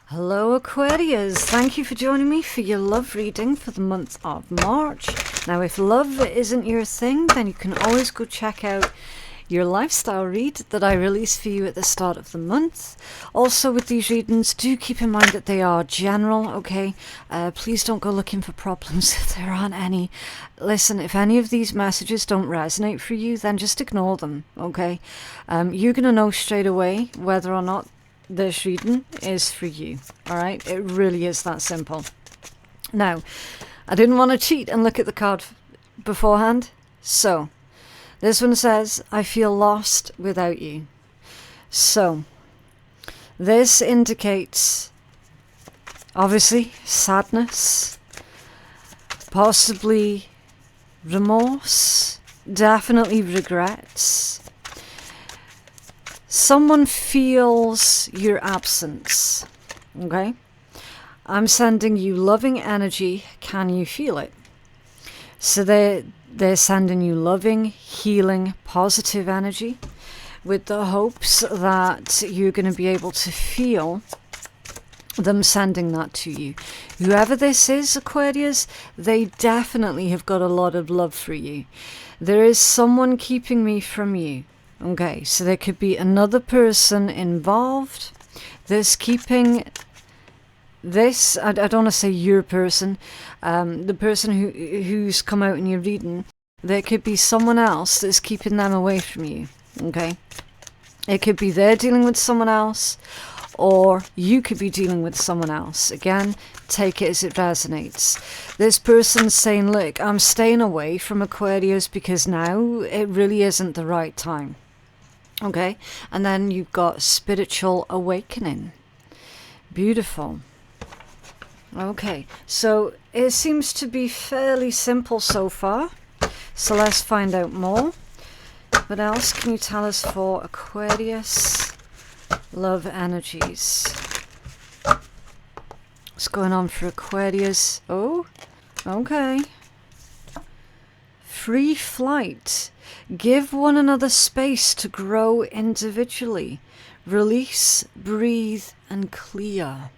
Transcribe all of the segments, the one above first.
Hello Aquarius, thank you for joining me for your love reading for the month of March. Now if love isn't your thing, then you can always go check out your lifestyle read that I release for you at the start of the month. Also with these readings, do keep in mind that they are general, okay? Please don't go looking for problems if there aren't any. Listen, if any of these messages don't resonate for you, then just ignore them, okay? You're going to know straight away whether or not this reading is for you. All right, it really is that simple. Now, I didn't want to cheat and look at the card beforehand, so this one says, I feel lost without you. So this indicates obviously sadness, possibly remorse, definitely regrets. Someone feels your absence, okay? I'm sending you loving energy. Can you feel it? So they're sending you loving, healing, positive energy with the hopes that you're going to be able to feel them sending that to you. Whoever this is, Aquarius, they definitely have got a lot of love for you. There is someone keeping me from you. Okay, so there could be another person involved. There's keeping this, I don't want to say your person, the person who's come out in your reading, there could be someone else that's keeping them away from you, okay? It could be they're dealing with someone else, or you could be dealing with someone else. Again, take it as it resonates. This person's saying, look, I'm staying away from Aquarius because now it really isn't the right time. Okay, and then you've got spiritual awakening. Beautiful. Okay, so it seems to be fairly simple so far. So let's find out more. What else can you tell us for Aquarius? Love energies. What's going on for Aquarius? Oh, okay. Free flight. Give one another space to grow individually. Release, breathe, and clear.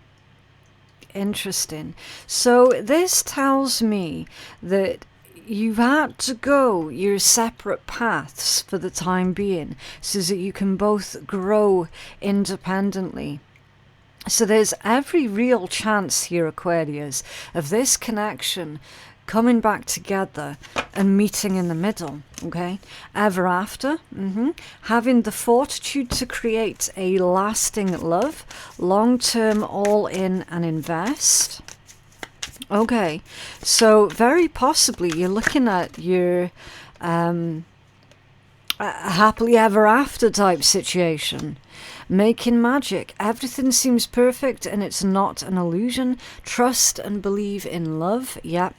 Interesting. So this tells me that you've had to go your separate paths for the time being so that you can both grow independently. So there's every real chance here, Aquarius, of this connection coming back together and meeting in the middle, okay? Ever after, having the fortitude to create a lasting love, long-term all in and invest. Okay, so very possibly you're looking at your a happily ever after type situation. Making magic. Everything seems perfect and it's not an illusion. Trust and believe in love. Yep.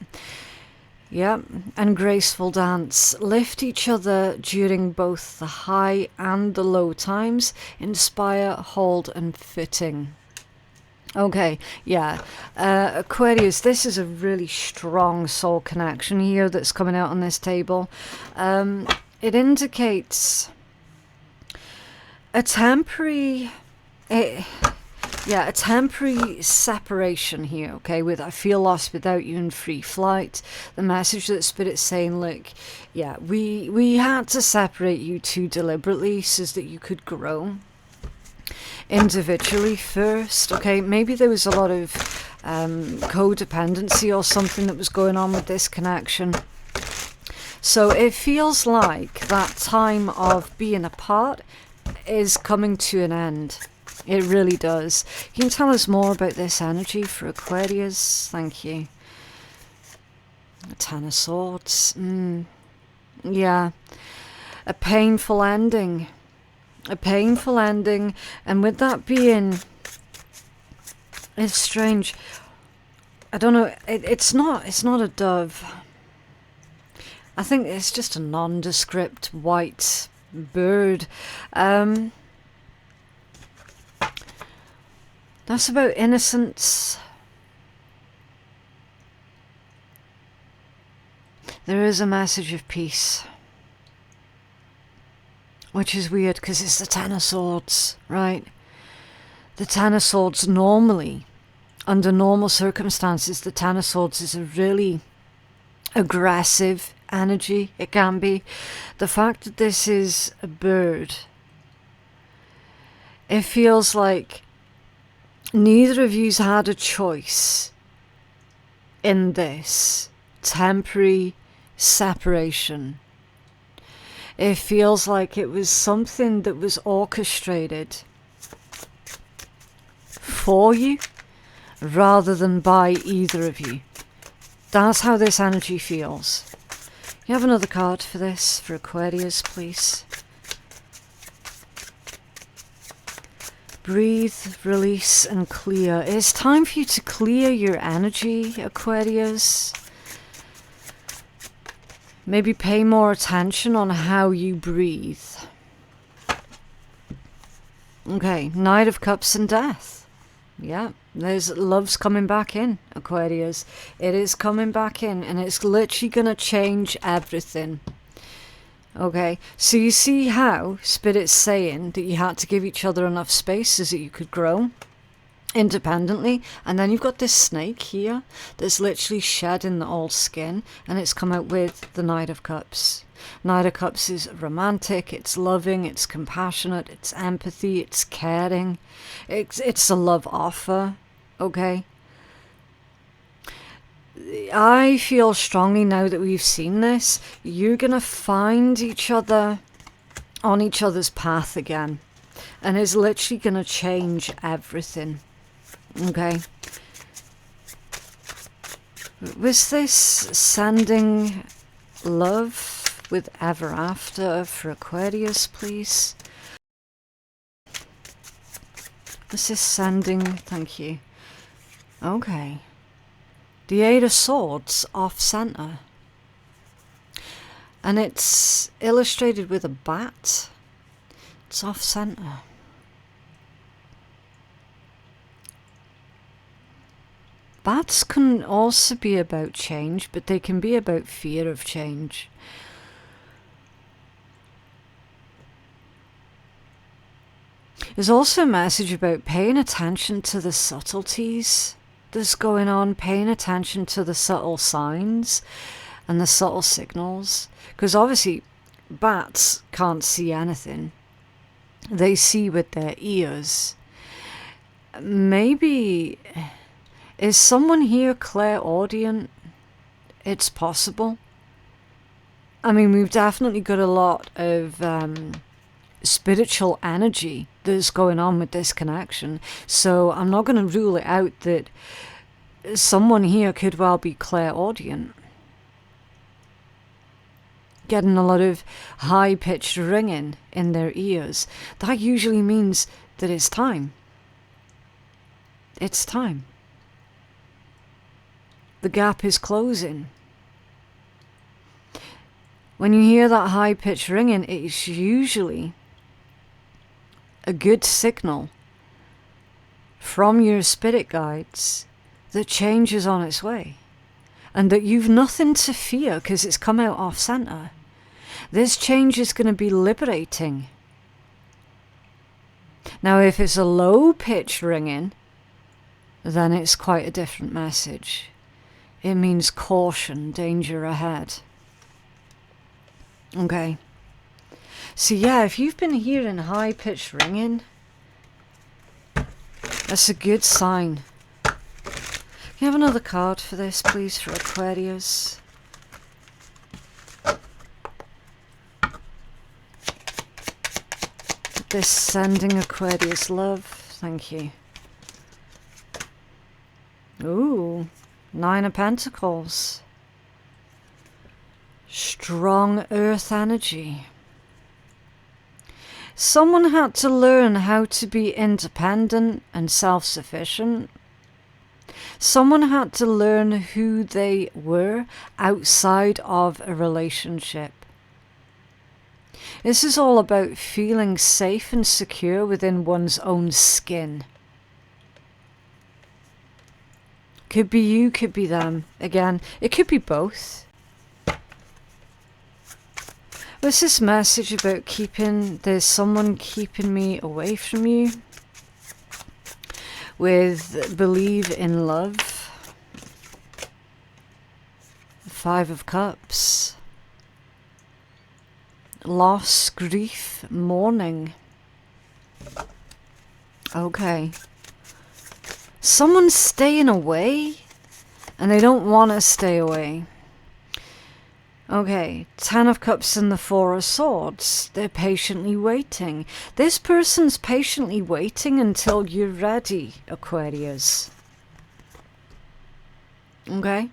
And graceful dance. Lift each other during both the high and the low times. Inspire, hold and fitting. Okay, yeah. Aquarius, this is a really strong soul connection here that's coming out on this table. It indicates a temporary separation here, okay, with I feel lost without you in free flight. The message that Spirit's saying, look, yeah, we had to separate you two deliberately so that you could grow individually first, okay? Maybe there was a lot of codependency or something that was going on with this connection. So it feels like that time of being apart is coming to an end. It really does. Can you tell us more about this energy for Aquarius? Thank you. Ten of Swords. Yeah. A painful ending. A painful ending. And with that being, it's strange. I don't know. It's not a dove. I think it's just a nondescript white bird. That's about innocence. There is a message of peace. Which is weird because it's the Ten of Swords, right? The Ten of Swords normally, under normal circumstances, the Ten of Swords is a really aggressive energy. It can be. The fact that this is a bird, it feels like neither of you's had a choice in this temporary separation. It feels like it was something that was orchestrated for you rather than by either of you. That's how this energy feels. You have another card for this, for Aquarius, please. Breathe, release, and clear. It's time for you to clear your energy, Aquarius. Maybe pay more attention on how you breathe. Okay, Knight of Cups and Death. Yeah, there's love's coming back in, Aquarius. It is coming back in, and it's literally going to change everything. Okay, so you see how Spirit's saying that you had to give each other enough space so that you could grow independently, and then you've got this snake here that's literally shedding the old skin, and it's come out with the Knight of Cups. Knight of Cups is romantic, it's loving, it's compassionate, it's empathy, it's caring, it's a love offer. Okay, I feel strongly now that we've seen this, you're gonna find each other on each other's path again, and it's literally gonna change everything. Okay. Was this sending love with ever after for Aquarius, please? Was this sending? Thank you. Okay. The Eight of Swords off center. And it's illustrated with a bat. It's off center. Bats can also be about change, but they can be about fear of change. There's also a message about paying attention to the subtleties that's going on, paying attention to the subtle signs and the subtle signals. Because obviously, bats can't see anything. They see with their ears. Maybe... Is someone here clairaudient? It's possible. I mean, we've definitely got a lot of spiritual energy that's going on with this connection. So I'm not going to rule it out that someone here could well be clairaudient. Getting a lot of high-pitched ringing in their ears. That usually means that it's time. It's time. The gap is closing. When you hear that high-pitched ringing, it's usually a good signal from your spirit guides that change is on its way. And that you've nothing to fear because it's come out off center. This change is going to be liberating. Now, if it's a low-pitched ringing, then it's quite a different message. It means caution, danger ahead. Okay. So yeah, if you've been hearing high-pitched ringing, that's a good sign. Can you have another card for this, please, for Aquarius? This sending Aquarius love. Thank you. Ooh. Nine of Pentacles. Strong earth energy. Someone had to learn how to be independent and self-sufficient. Someone had to learn who they were outside of a relationship. This is all about feeling safe and secure within one's own skin. Could be you, could be them. Again, it could be both. What's this message about there's someone keeping me away from you? with believe in love. 5 of Cups. Loss, grief, mourning. Okay. Someone's staying away and they don't want to stay away. Okay, 10 of Cups and the 4 of Swords. They're patiently waiting. This person's patiently waiting until you're ready, Aquarius. Okay?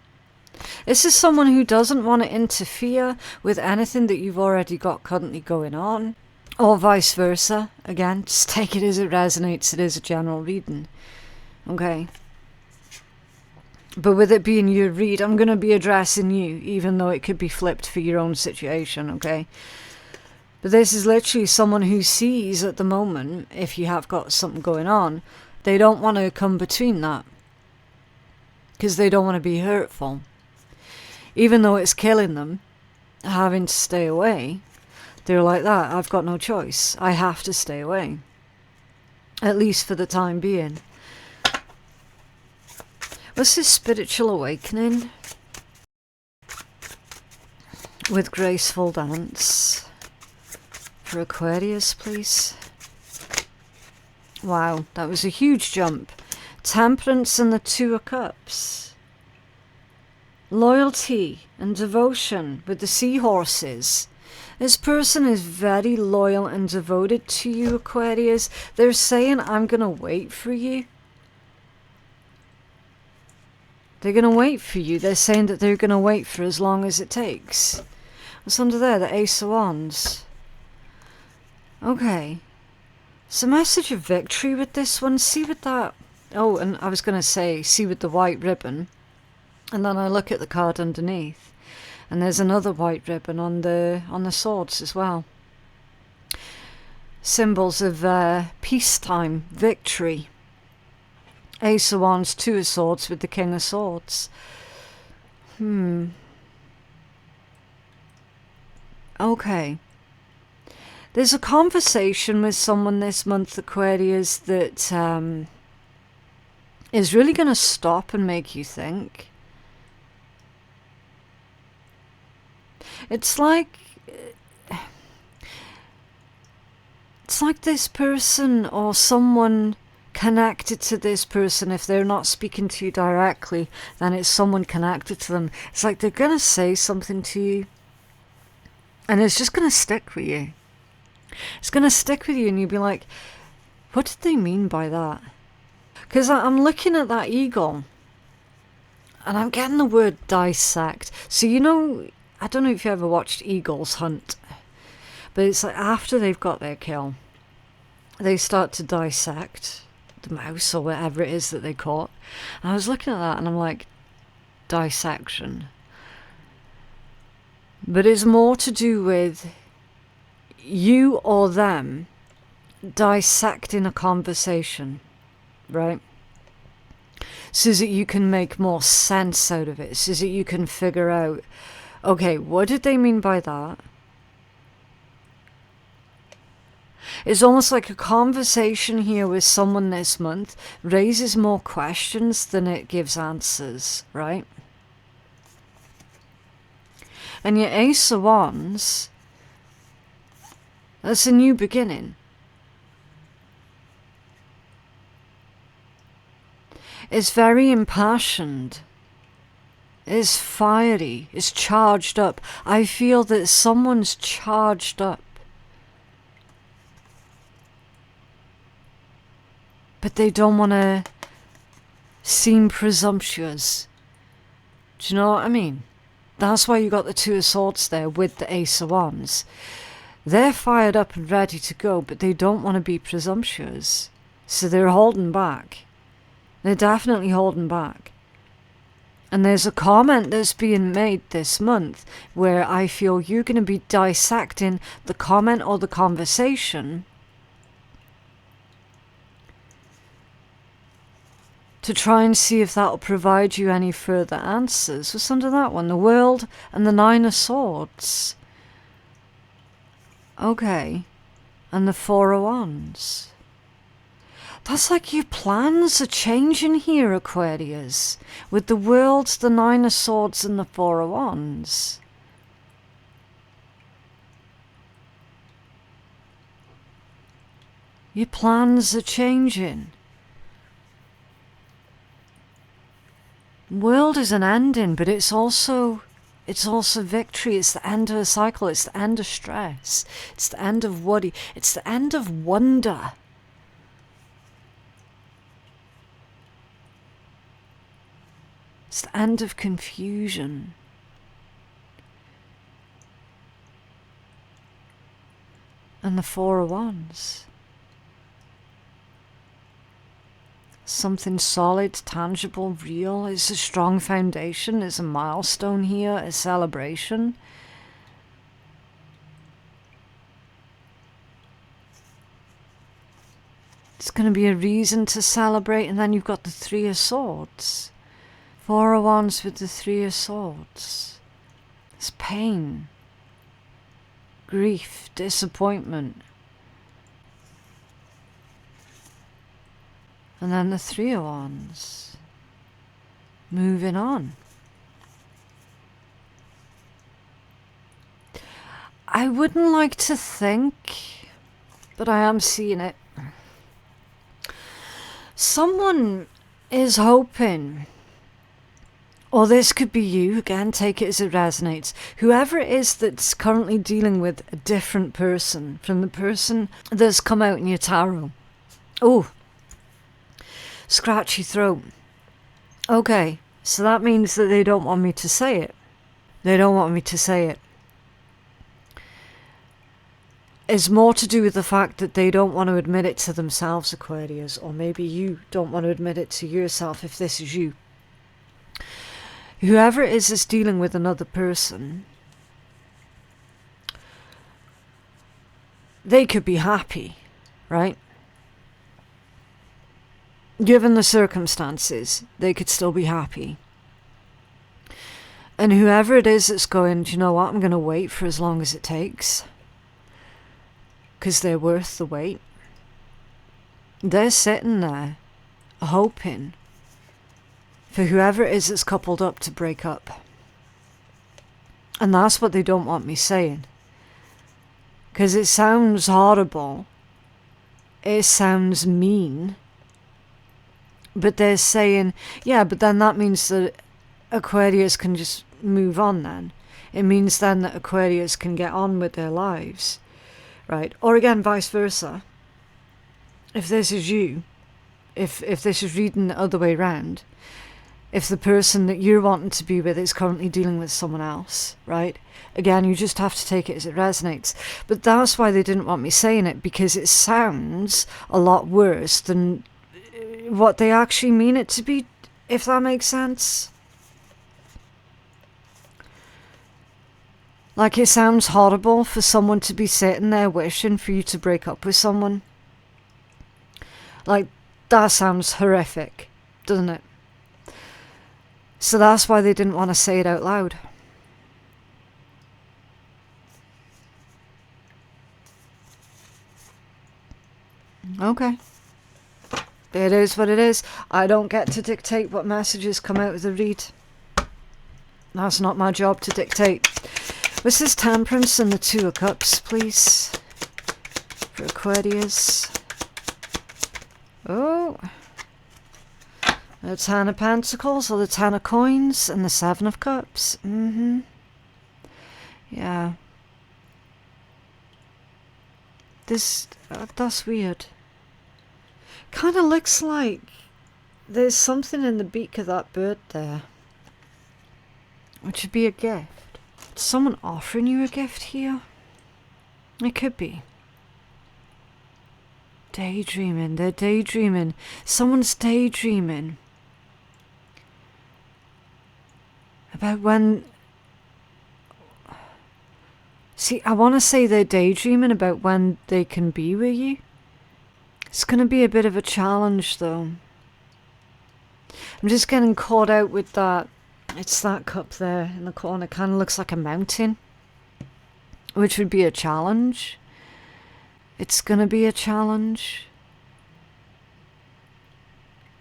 This is someone who doesn't want to interfere with anything that you've already got currently going on. Or vice versa. Again, just take it as it resonates. It is a general reading. Okay? But with it being your read, I'm going to be addressing you, even though it could be flipped for your own situation, okay? But this is literally someone who sees at the moment, if you have got something going on, they don't want to come between that. Because they don't want to be hurtful. Even though it's killing them, having to stay away, they're like that. I've got no choice. I have to stay away. At least for the time being. What's this spiritual awakening? With graceful dance. For Aquarius, please. Wow, that was a huge jump. Temperance and the 2 of Cups. Loyalty and devotion with the seahorses. This person is very loyal and devoted to you, Aquarius. They're saying, I'm going to wait for you. They're going to wait for you. They're saying that they're going to wait for as long as it takes. What's under there? The Ace of Wands. Okay. It's a message of victory with this one. See with that... Oh, and I was going to say, see with the white ribbon. And then I look at the card underneath. And there's another white ribbon on the swords as well. Symbols of peacetime, victory. Ace of Wands, 2 of Swords with the King of Swords. Okay. There's a conversation with someone this month, Aquarius, that is really going to stop and make you think. It's like this person or someone connected to this person, if they're not speaking to you directly, then it's someone connected to them. It's like they're going to say something to you and it's just going to stick with you. It's going to stick with you and you'll be like, what did they mean by that? Because I'm looking at that eagle and I'm getting the word dissect. So you know, I don't know if you ever watched eagles hunt, but it's like after they've got their kill, they start to dissect the mouse or whatever it is that they caught. And I was looking at that and I'm like, dissection. But it's more to do with you or them dissecting a conversation, right? So that you can make more sense out of it, so that you can figure out, okay, what did they mean by that? It's almost like a conversation here with someone this month raises more questions than it gives answers, right? And your Ace of Wands, that's a new beginning. It's very impassioned. It's fiery. It's charged up. I feel that someone's charged up. But they don't want to seem presumptuous. Do you know what I mean? That's why you got the 2 of Swords there with the Ace of Wands. They're fired up and ready to go, but they don't want to be presumptuous. So they're holding back. They're definitely holding back. And there's a comment that's being made this month where I feel you're going to be dissecting the comment or the conversation to try and see if that'll provide you any further answers. What's under that one? The World and the 9 of Swords. Okay. And the 4 of Wands. That's like your plans are changing here, Aquarius. With the World, the Nine of Swords and the Four of Wands. Your plans are changing. World is an ending, but it's also victory. It's the end of a cycle. It's the end of stress. It's the end of worry. It's the end of wonder. It's the end of confusion. And the Four of Wands. Something solid, tangible, real. It's a strong foundation. It's a milestone here, a celebration. It's going to be a reason to celebrate. And then you've got the Three of Swords. Four of Wands with the Three of Swords. It's pain, grief, disappointment. And then the Three of Wands. Moving on. I wouldn't like to think, but I am seeing it. Someone is hoping, or this could be you, again, take it as it resonates. Whoever it is that's currently dealing with a different person from the person that's come out in your tarot. Oh, scratchy throat. Okay, so that means that they don't want me to say it. They don't want me to say it. It's more to do with the fact that they don't want to admit it to themselves, Aquarius, or maybe you don't want to admit it to yourself if this is you. Whoever it is dealing with another person, they could be happy, right? Given the circumstances, they could still be happy. And whoever it is that's going, do you know what, I'm going to wait for as long as it takes. Because they're worth the wait. They're sitting there, hoping for whoever it is that's coupled up to break up. And that's what they don't want me saying. Because it sounds horrible. It sounds mean. But they're saying, yeah, but then that means that Aquarius can just move on then. It means then that Aquarius can get on with their lives. Right? Or again, vice versa. If this is you, if this is reading the other way around, if the person that you're wanting to be with is currently dealing with someone else, right? Again, you just have to take it as it resonates. But that's why they didn't want me saying it, because it sounds a lot worse than what they actually mean it to be, if that makes sense. Like, it sounds horrible for someone to be sitting there wishing for you to break up with someone. Like, that sounds horrific, doesn't it? So that's why they didn't want to say it out loud. Okay. It is what it is. I don't get to dictate what messages come out of the read. That's not my job to dictate. This is Temperance and the Two of Cups, please. For Aquarius. Oh. The Ten of Pentacles, or the Ten of Coins, and the Seven of Cups. Yeah. That's weird. Kind of looks like there's something in the beak of that bird there. Which would be a gift. Is someone offering you a gift here? It could be. Daydreaming. They're daydreaming. Someone's daydreaming about when... See, I want to say they're daydreaming about when they can be with you. It's going to be a bit of a challenge, though. I'm just getting caught out with that. It's that cup there in the corner. Kind of looks like a mountain, which would be a challenge. It's going to be a challenge.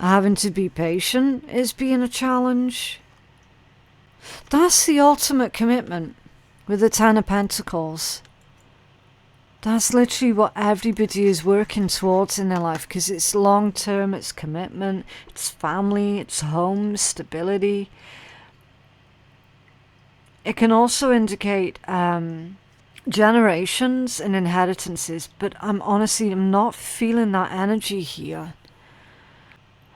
Having to be patient is being a challenge. That's the ultimate commitment with the Ten of Pentacles. That's literally what everybody is working towards in their life, because it's long term, it's commitment, it's family, it's home, stability. It can also indicate generations and inheritances, but I'm not feeling that energy here.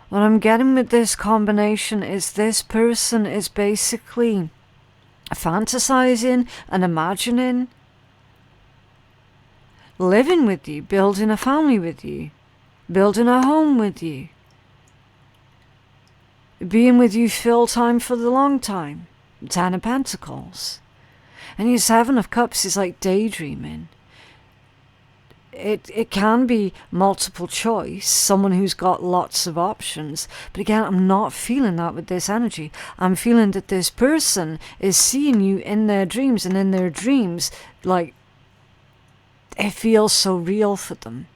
What I'm getting with this combination is this person is basically fantasizing and imagining living with you, building a family with you, building a home with you, being with you full time for the long time. Ten of Pentacles. And your Seven of Cups is like daydreaming. It can be multiple choice, someone who's got lots of options. But again, I'm not feeling that with this energy. I'm feeling that this person is seeing you in their dreams, and in their dreams, like, it feels so real for them.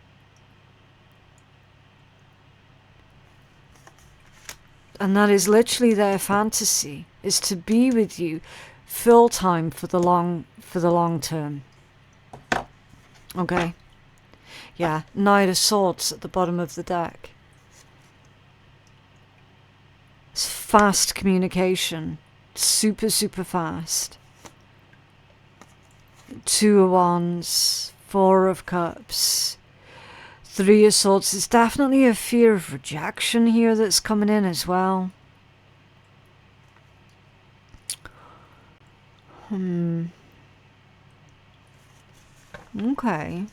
And that is literally their fantasy, is to be with you full time for the long term. Okay. Yeah, Knight of Swords at the bottom of the deck. It's fast communication. Super, super fast. Two of Wands, Four of Cups, Three of Swords. There's definitely a fear of rejection here that's coming in as well. Okay.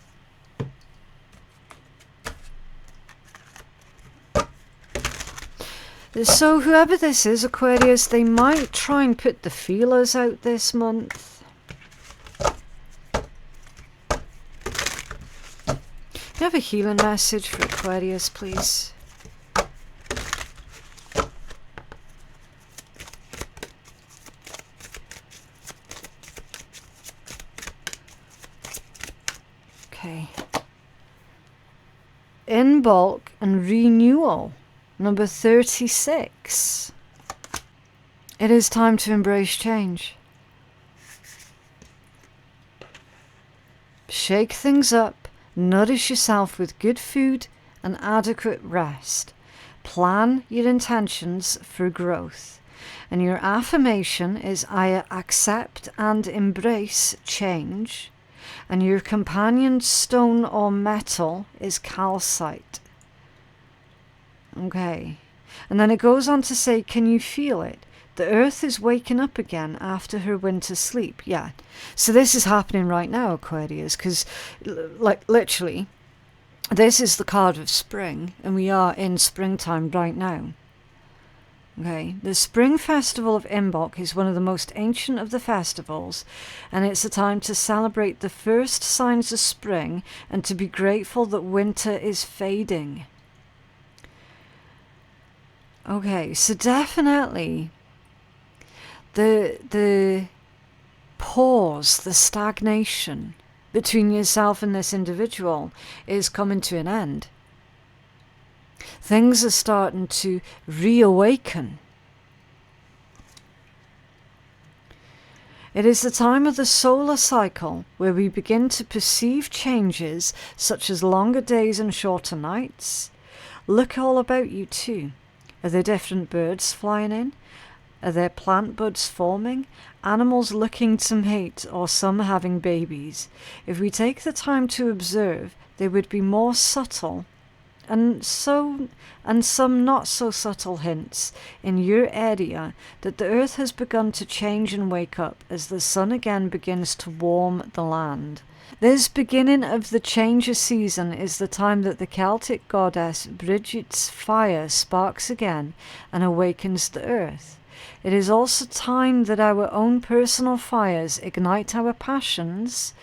So whoever this is, Aquarius, they might try and put the feelers out this month. You have a healing message for Aquarius, please? Okay. In bulk and renewal. Number 36. It is time to embrace change. Shake things up, nourish yourself with good food and adequate rest. Plan your intentions for growth. And your affirmation is, I accept and embrace change. And your companion stone or metal is calcite. Okay. And then it goes on to say, can you feel it? The earth is waking up again after her winter sleep. Yeah. So this is happening right now, Aquarius, because like literally, this is the card of spring, and we are in springtime right now. Okay. The Spring Festival of Imbolc is one of the most ancient of the festivals, and it's a time to celebrate the first signs of spring and to be grateful that winter is fading. Okay, so definitely the pause, the stagnation between yourself and this individual is coming to an end. Things are starting to reawaken. It is the time of the solar cycle where we begin to perceive changes such as longer days and shorter nights. Look all about you too. Are there different birds flying in? Are there plant buds forming? Animals looking to mate, or some having babies? If we take the time to observe, they would be more subtle and some not so subtle hints in your area that the earth has begun to change and wake up as the sun again begins to warm the land. This beginning of the change of season is the time that the Celtic goddess Bridget's fire sparks again and awakens the earth. It is also time that our own personal fires ignite our passions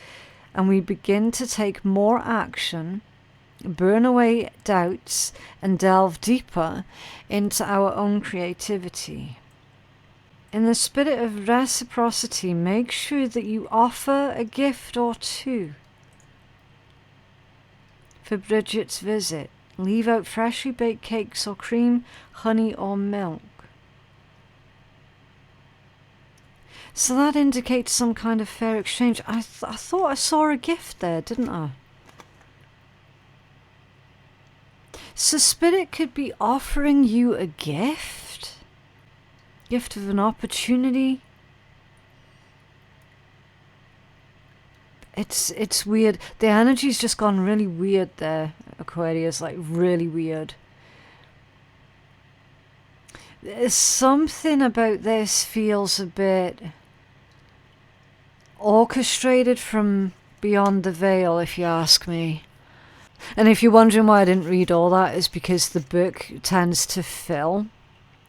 and we begin to take more action, burn away doubts, and delve deeper into our own creativity. In the spirit of reciprocity, make sure that you offer a gift or two for Bridget's visit. Leave out freshly baked cakes or cream, honey or milk. So that indicates some kind of fair exchange. I thought I saw a gift there, didn't I? So Spirit could be offering you a gift. Gift of an opportunity. It's weird. The energy's just gone really weird there, Aquarius, like really weird. There's something about this feels a bit orchestrated from beyond the veil, if you ask me. And if you're wondering why I didn't read all that, it's because the book tends to fill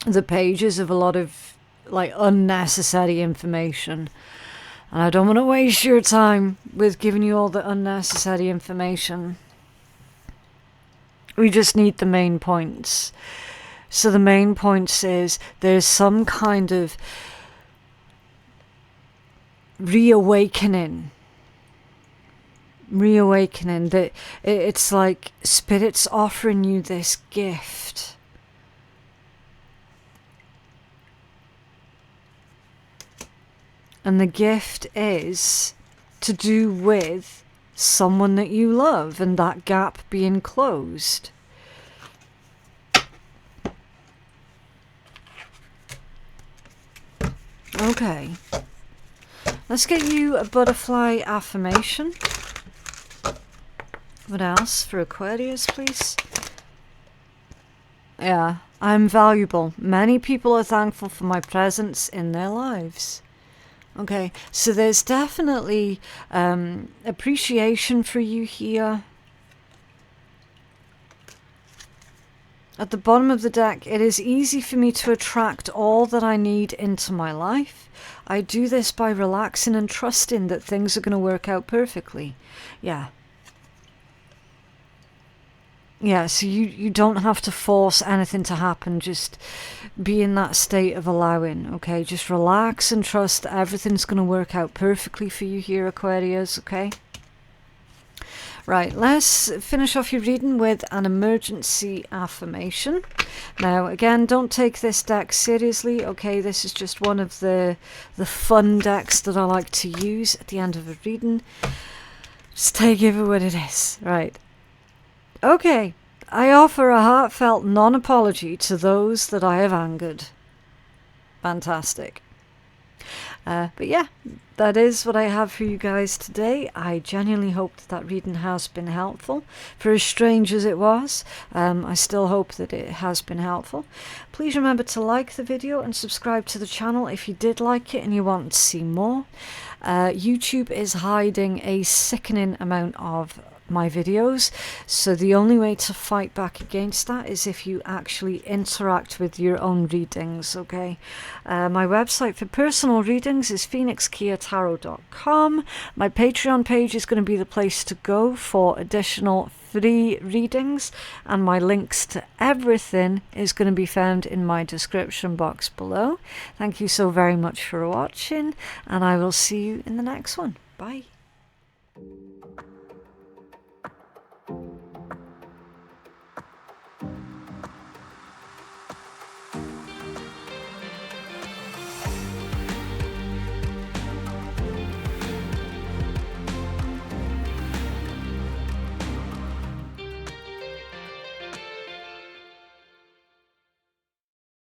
the pages of a lot of like unnecessary information. And I don't want to waste your time with giving you all the unnecessary information. We just need the main points. So the main points is there's some kind of reawakening that it's like Spirit's offering you this gift. And the gift is to do with someone that you love and that gap being closed. Okay. Let's get you a butterfly affirmation. What else for Aquarius, please? Yeah, I'm valuable. Many people are thankful for my presence in their lives. Okay, so there's definitely appreciation for you here. At the bottom of the deck, it is easy for me to attract all that I need into my life. I do this by relaxing and trusting that things are going to work out perfectly. Yeah. Yeah, so you don't have to force anything to happen. Just be in that state of allowing, okay? Just relax and trust that everything's going to work out perfectly for you here, Aquarius, okay? Right, let's finish off your reading with an emergency affirmation. Now, again, don't take this deck seriously, okay? This is just one of the fun decks that I like to use at the end of a reading. Just take it for what it is, right? Okay, I offer a heartfelt non-apology to those that I have angered. Fantastic. But yeah, that is what I have for you guys today. I genuinely hope that reading has been helpful. For as strange as it was, I still hope that it has been helpful. Please remember to like the video and subscribe to the channel if you did like it and you want to see more. YouTube is hiding a sickening amount of my videos, so the only way to fight back against that is if you actually interact with your own readings, okay? My website for personal readings is phoenixkeiatarot.com. My Patreon page is going to be the place to go for additional free readings, and my links to everything is going to be found in my description box below. Thank you so very much for watching, and I will see you in the next one. Bye.